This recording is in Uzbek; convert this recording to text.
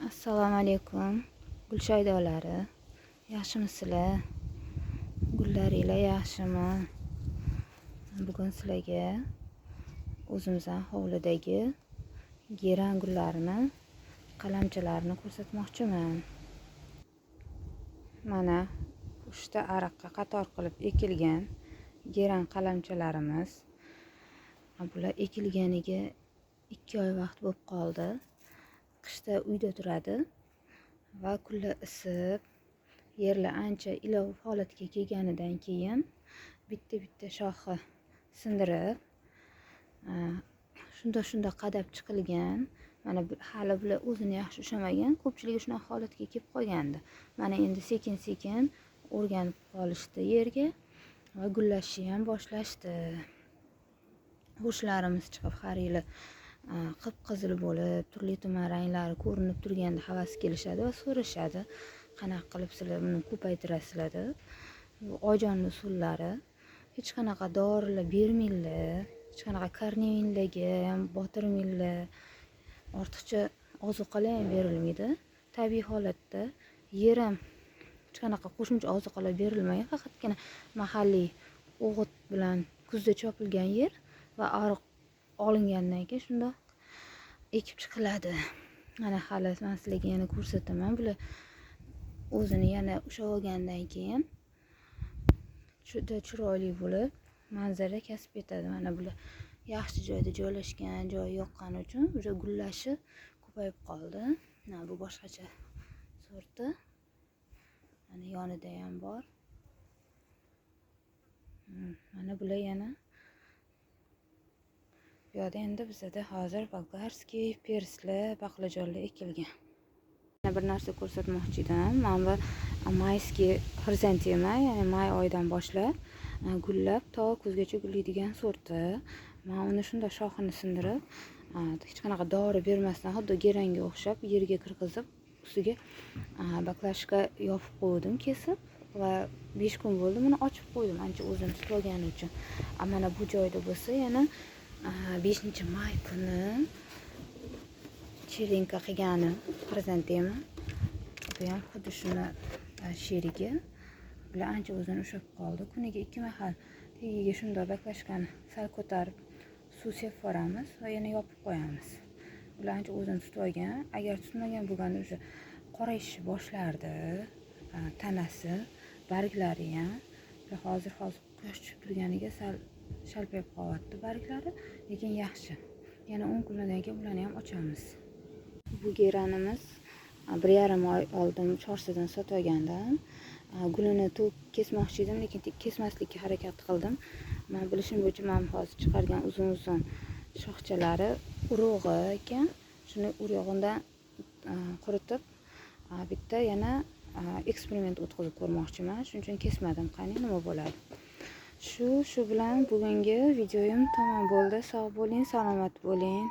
Assalomu alaykum gulshaydolari, yaxshimisizlar? Gullaringlar yaxshimi? Bugun sizlarga o'zimizning hovlidagi geran gullarini, qalamchilarini ko'rsatmoqchiman. Mana 3 ta ariqqa qator qilib ekilgan geran qalamchilarimiz. Bular ekilganiga 2 oy vaqt bo'lib qoldi. Qishda uyda turadi va kunlar isib, yerlar ancha ilov holatga kelganidan keyin bitta shoxi sindirib, shunda qadab chiqilgan. Mana hali bular o'zini yaxshi ushamagan, ko'pchiligi shunaqa holatga kelib qolgandi. Mana endi sekin o'rganib qolishdi yerga va gullashni ham boshlashdi. G'ushtlarimiz chiqib har yili qip-qizil bo'lib, turli tuman ranglari ko'rinib turganda havas kelishadi va so'rashadi, qanaqa qilib sizlar buni ko'paytirasizlar deb. Bu ojon usullari, hech qanaqa dorilar bermaydilar, hech qanaqa karnivinlarga ham botirmaydilar, ortiqcha ozuqalar ham berilmaydi. Tabiiy holatda yer ham hech qanaqa qo'shimcha ozuqalar berilmagan, faqatgina mahalliy o'g'it bilan kuzda chopilgan yer va ariq olingandan keyin shundoq ekib chiqiladi. Mana hali men sizlarga yana ko'rsataman. Bular o'zini yana ushlab olgandan keyin juda chiroyli bo'lib manzara kasb etadi. Mana bular yaxshi joyda joylashgan, joyi yoqqani uchun o'sha gullashi ko'payib qoldi. Mana bu boshqacha sorti. Mana yonida ham bor. Mana bular yana bu yerda endi bizda hozir bolgarskiy, perslar, baqlajonlar ekilgan. Yana bir narsa ko'rsatmoqchi edim. Mana bu mayskiy xrizantema, ya'ni may oyidan boshlab gullab to kuzgacha gullaydigan sorti. Men uni shunda shoxini sindirib, hech qanaqa dori bermasdan xuddi geranga o'xshab yerga kirgizib, ustiga baklashka yopib qo'ydim, kesib va 5 kun bo'ldi buni ochib qo'ydim, ancha o'zini tutib olgani uchun. Mana bu joyda bo'lsa yana 5-may kuni chelinka qilgani xrizantema. Bu ham xuddi shuni sherigi. Bular ancha o'zini ushlab qoldi. Kuniga 2 mahal tagiga shunday baklashkani sal ko'tarib suv sepib boramiz va yana yopib qo'yamiz. Bular ancha o'zini tutib olgan. Agar tutmagan bo'lganda o'sha qorayishni boshlardi, tanasi, barglari ham. Hozir quyosh tushib turganiga sal shalpayib qolyapti barglari, lekin yaxshi. Yana 10 kundan keyin bularni ham ochamiz. Bu geranimiz 1,5 oy oldin Chorsidan sotib olgandim. Gulini kesmoqchi edim, lekin kesmaslikka harakat qildim. Men bilishim bo'yicha men hozir chiqargan uzun shoxchalari urug'i ekan. Shuni urug'idan quritib bitta yana eksperiment o'tkazib ko'rmoqchiman. Shuning uchun kesmadim. Qani nima bo'ladi? Shu bilan bugungi videoyim tamom bo'ldi. Sog' bo'ling, salomat bo'ling.